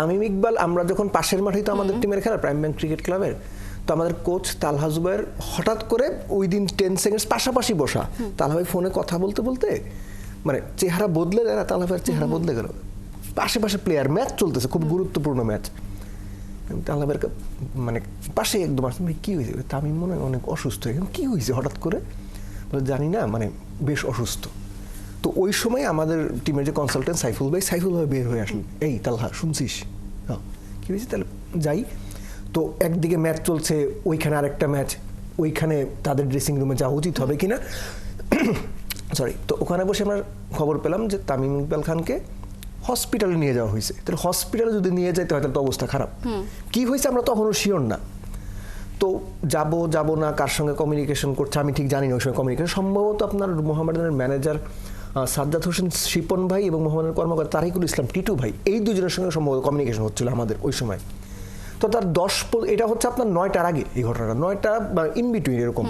তামিম ইকবাল, আমরা যখন পাশের মাঠেই তো আমাদের টিমের খেলা, প্রাইম ব্যাংক ক্রিকেট ক্লাবের, তো আমাদের কোচ তালহা জুবায়ের হঠাৎ করে উইদিন 10 সেকেন্ডস পাশাপাশি বসা, তালহা ভাই ফোনে কথা বলতে বলতে মানে চেহারা বদলে গেল, তালহা ভাইয়ের চেহারা বদলে গেল, পাশে প্লেয়ার, ম্যাচ চলতেছে, খুব গুরুত্বপূর্ণ ম্যাচ, তালহা ভাইয়ের মানে পাশে একদম আসলে কি হয়েছে, তামিম মনে হয় অনেক অসুস্থ, কি হয়েছে হঠাৎ করে, জানি না, মানে বেশ অসুস্থ। তো ওই সময় আমাদের টিমের যে কনসালটেন্ট সাইফুল ভাই বের হয়ে আসলেন, এই তালহা শুনছিস, হ্যাঁ কি হয়েছে, তাহলে যাই। তো একদিকে ম্যাচ চলছে, ওইখানে আরেকটা ম্যাচ, ওইখানে তাদের ড্রেসিং রুমে যাওয়া উচিত হবে কিনা, সরি। তো ওখানে বসে আমরা খবর পেলাম যে তামিম ইকবাল খানকে হসপিটালে নিয়ে যাওয়া হয়েছে। তাহলে হসপিটালে যদি নিয়ে যায় তাহলে তো অবস্থা খারাপ, কি হয়েছে আমরা তখনও শিওর না। তো যাব না, কার সঙ্গে কমিউনিকেশন করছে আমি ঠিক জানি না। ওই সময় কমিউনিকেশন সম্ভবত আপনার মোহামেডানের ম্যানেজার সাজ্জাদ হোসেন শিপন ভাই এবং মোহামেডানের কর্মকর্তা তারিকুল ইসলাম টিটু ভাই, এই দুজনের সঙ্গে সম্ভবত কমিউনিকেশন হচ্ছিল আমাদের ওই সময়। তো তার এটা হচ্ছে আপনার 9টার আগে এই ঘটনাটা, 9টা বা ইন বিটুইন এরকম।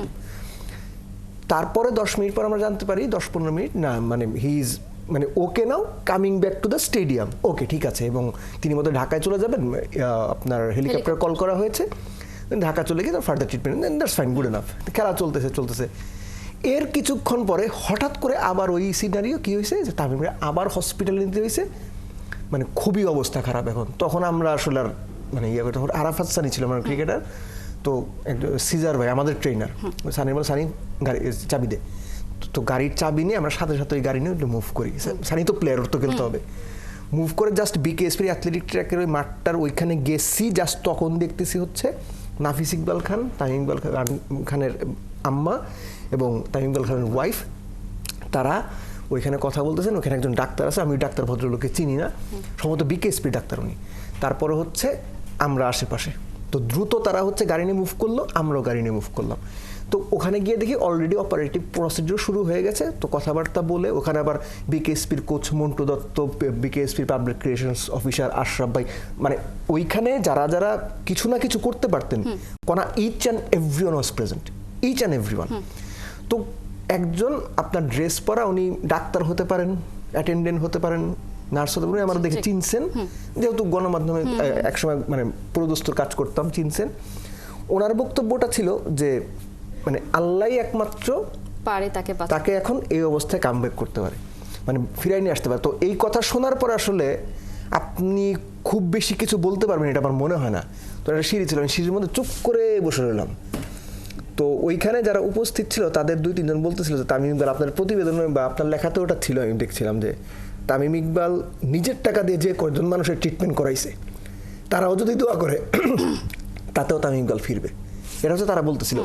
তারপরে 10 মিনিট পর আমরা জানতে পারি, 10-15 মিনিট না, মানে হি ইজ মানে okay now, coming back to the stadium, okay ঠিক আছে। এবং তিনি মধ্যে ঢাকায় চলে যাবেন, আপনার হেলিকপ্টার কল করা হয়েছে, ঢাকা চলে গিয়ে further treatment, that's fine, good enough. খেলা চলতেছে। এর কিছুক্ষণ পরে হঠাৎ করে আবার ওই সিনারিও কি হয়েছে যে তামিমকে আবার হসপিটালে নিতে হয়েছে, মানে খুবই অবস্থা খারাপ। এখন তখন আমরা আসলে আর মানে তখন আরাফাত সানি ছিল আমার ক্রিকেটার, তো সিজার ভাই আমাদের ট্রেনার, সানি বলে সানি গাড়ি চাবি দে, তো গাড়ির চাবি নিয়ে আমরা সাথে ওই গাড়ি নিয়ে মুভ করি। সানি তো প্লেয়ার, ওর তো খেলতে হবে, মুভ করে জাস্ট বিকেএসপি অ্যাথলেটিক ট্র্যাকের ওই মাঠটার ওইখানে গেছি। জাস্ট তখন দেখতেছি হচ্ছে নাফিস ইকবাল খান, তামিম ইকবাল খানের আম্মা এবং তামিম ইকবাল খানের ওয়াইফ, তারা ওইখানে কথা বলতেছেন। ওখানে একজন ডাক্তার আছে, আমি ডাক্তার ভদ্রলোককে চিনি না, সম্ভবত বিকেএসপির ডাক্তার উনি। তারপরে হচ্ছে আমরা আশেপাশে, তো দ্রুত তারা হচ্ছে গাড়ি নিয়ে মুভ করলো, আমরাও গাড়ি নিয়ে মুভ করলাম। তো ওখানে গিয়ে দেখি অলরেডি অপারেটিভ প্রসিডিউর শুরু হয়ে গেছে। তো কথাবার্তা বলে ওখানে আবার বিকেএসপির কোচ মন্টু দত্ত, বিকেএসপির পাবলিক রিলেশনস অফিসার আশরাফ ভাই, মানে ওইখানে যারা কিছু না কিছু করতে পারতেন, কোনা each and everyone was present, each and everyone. তো একজন আপনার ড্রেস পরা, উনি ডাক্তার হতে পারেন, অ্যাটেন্ডেন্ট হতে পারেন, নার্স হতে পারেন, আমরা দেখে চিনছেন, যেহেতু গণমাধ্যমে একসময় মানে পুরোদস্তুর কাজ করতাম, চিনছেন। ওনার বক্তব্যটা ছিল যে মানে আল্লাহ একমাত্র পারে তাকে এখন এই অবস্থায় কামব্যাক করতে পারে, মানে ফিরাই নিয়ে আসতে পারে। তো এই কথা শোনার পর আসলে আপনি খুব বেশি কিছু বলতে পারবেন এটা আমার মনে হয় না। তো একটা সিঁড়ি ছিল, আমি সিঁড়ির মধ্যে চুপ করে বসে রইলাম। তো ওইখানে যারা উপস্থিত ছিল তাদের 2-3 জন বলতেছিল যে তামিম ইকবাল, আপনার প্রতিবেদন বা আপনার লেখাতে ওটা ছিল, আমি দেখছিলাম যে তামিম ইকবাল নিজের টাকা দিয়ে যে কয়েকজন মানুষের ট্রিটমেন্ট করাইছে, তারাও যদি দোয়া করে তাতেও তামিম ইকবাল ফিরবে, এটা হচ্ছে তারা বলতেছিল।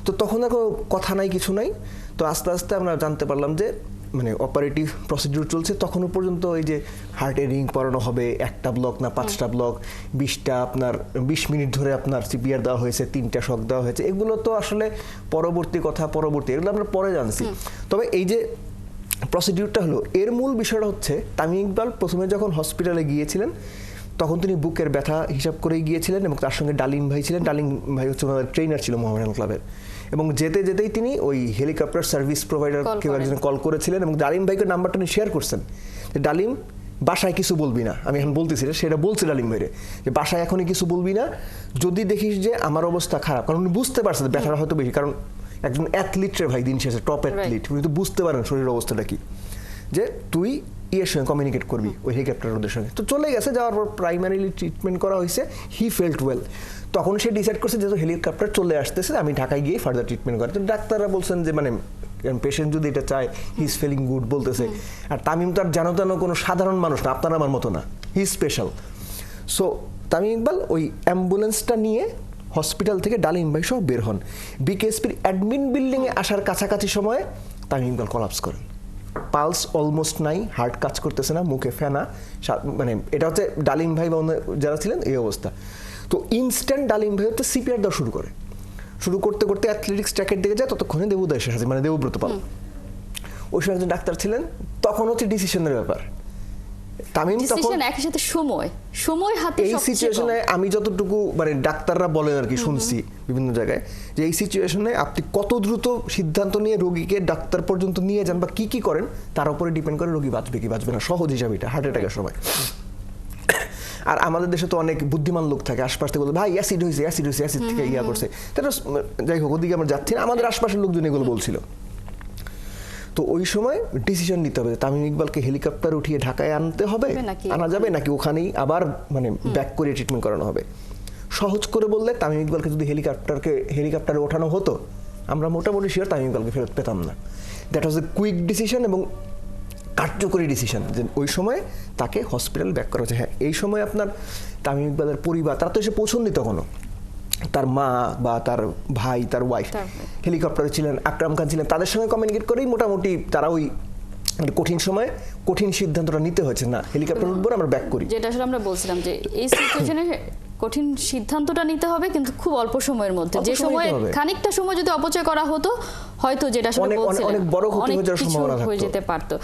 তো তখন আর কথা নাই, কিছু নাই। তো আস্তে আস্তে আমরা জানতে পারলাম যে মানে অপারেটিভ প্রসিডিউর চলছে। তখনও পর্যন্ত ওই যে হার্টে রিং পরানো হবে, 1টা ব্লক না 5টা ব্লক, 20টা আপনার 20 মিনিট ধরে আপনার সিপিআর দেওয়া হয়েছে, 3টা শক দেওয়া হয়েছে। এগুলো তো আসলে পরবর্তী, এগুলো আমরা পরে জানছি। তবে এই যে প্রসিডিউরটা হলো, এর মূল বিষয়টা হচ্ছে তামিম ইকবাল প্রথমে যখন হসপিটালে গিয়েছিলেন তখন তিনি বুকের ব্যথা হিসাব করেই গিয়েছিলেন, এবং তার সঙ্গে ডালিম ভাই ছিলেন। ডালিম ভাই হচ্ছে ওনাদের ট্রেনার ছিল মোহামেডান ক্লাবের, এবং যেতেই তিনি ওই হেলিকপ্টার সার্ভিস প্রোভাইডার কেউ একজন কল করেছিলেন, এবং ডালিম ভাইকে নাম্বারটা উনি শেয়ার করছেন যে ডালিম বাসায় কিছু বলবি না, আমি এখন বলতেছি সেটা বলছে ডালিম ভাইরে যে বাসায় এখনই কিছু বলবি না, যদি দেখিস যে আমার অবস্থা খারাপ, কারণ উনি বুঝতে পারছেন ব্যথাটা হয়তো বেশি, কারণ একজন অ্যাথলিটের ভাই দিন শেষে টপ অ্যাথলিট, উনি তো বুঝতে পারেন শরীরের অবস্থাটা কি, যে তুই ইয়ের সঙ্গে কমিউনিকেট করবি ওই হেলিকপ্টার ওদের সঙ্গে। তো চলে গেছে, যাওয়ার পর প্রাইমারিলি ট্রিটমেন্ট করা হয়েছে, হি ফেল্ট ওয়েল। তখন সে ডিসাইড করছে যেহেতু হেলিকপ্টার চলে আসতেছে, আমি ঢাকায় গিয়ে ফার্দার ট্রিটমেন্ট করি। তো ডাক্তাররা বলছেন যে মানে পেশেন্ট যদি এটা চায়, হি ইজ ফিলিং গুড বলতেছে। আর তামিম তো আর জানো কোনো সাধারণ মানুষ না, আপনার আমার মতো না, he is special. So Tamim Iqbal ওই অ্যাম্বুলেন্সটা নিয়ে হসপিটাল থেকে ডালিম ভাই সহ বের হন। বিকেএসপির অ্যাডমিন বিল্ডিংয়ে আসার কাছাকাছি সময়ে তামিম ইকবাল কলাপস করেন। পালস অলমোস্ট নাই, হার্ট কাজ করতেছে না, মুখে ফেনা, মানে এটা হচ্ছে ডালিম ভাই বা যারা ছিলেন এই অবস্থা। তো ইনস্ট্যান্ট ডালিম ভাই হচ্ছে সিপিআর দেওয়া শুরু করতে অ্যাথলেটিক্স ট্র্যাকের দিকে যায়, ততক্ষণে দেবুদা এসে আছে, মানে দেবব্রত পাল, ওই সময় একজন ডাক্তার ছিলেন। তখন হচ্ছে ডিসিশনের ব্যাপার, তামিম তখন একই সাথে সময় হাতে, এই সিচুয়েশনে আমি যতটুকু মানে ডাক্তাররা বলেন আর কি শুনছি বিভিন্ন জায়গায়, যে এই সিচুয়েশনে আপনি কত দ্রুত সিদ্ধান্ত নিয়ে রোগীকে ডাক্তার পর্যন্ত নিয়ে যান বা কি করেন তার উপরে ডিপেন্ড করে রোগী বাঁচবে কি বাঁচবে না, সহজ হিসাবে এটা হার্ট অ্যাটাকের সময়। আর আমাদের দেশে তো অনেক বুদ্ধিমান লোক থাকে, আশপাশ থেকে বলে ভাই অ্যাসিড হয়েছে অ্যাসিড থেকে ইয়া করছে, তাহলে যাই হোক ওদিকে আমরা যাচ্ছি না, আমাদের আশপাশের লোকজন এগুলো বলছিল। তো ওই সময় ডিসিশন নিতে হবে তামিম ইকবালকে হেলিকপ্টার উঠিয়ে ঢাকায় আনতে হবে, আনা যাবে নাকি ওখানেই আবার মানে ব্যাক করে ট্রিটমেন্ট করানো হবে। সহজ করে বললে তামিম ইকবালকে যদি হেলিকপ্টারে ওঠানো হতো, আমরা মোটামুটি শিওর তামিম ইকবালকে ফেরত পেতাম না। That was a quick decision এবং কার্যকরী ডিসিশন যে ওই সময় তাকে হসপিটাল ব্যাক করা হচ্ছে। হ্যাঁ, এই সময় আপনার তামিম ইকবালের পরিবার তারা তো এসে পৌঁছননি তখনও, তার মা বা তার ভাই, তার ওয়াইফ হেলিকপ্টারে ছিলেন, আকরাম খান ছিলেন, তাদের সঙ্গে কমিউনিকেট করেই মোটামুটি তারা ওই কঠিন সময়ে কঠিন সিদ্ধান্তটা নিতে হয়েছে, না হেলিকপ্টার উঠবো আমরা ব্যাক করি। যেটা আসলে আমরা বলছিলাম যে এই সিচুয়েশনে কঠিন সিদ্ধান্তটা নিতে হবে কিন্তু খুব অল্প সময়ের মধ্যে, যে সময় খানিকটা সময় যদি অপচয় করা হতো হয়তো যেটা আসলে বলছিলেন অনেক বড় ক্ষতি হয়ে যাওয়ার সম্ভাবনা থাকতো, হয়ে যেতে পারতো।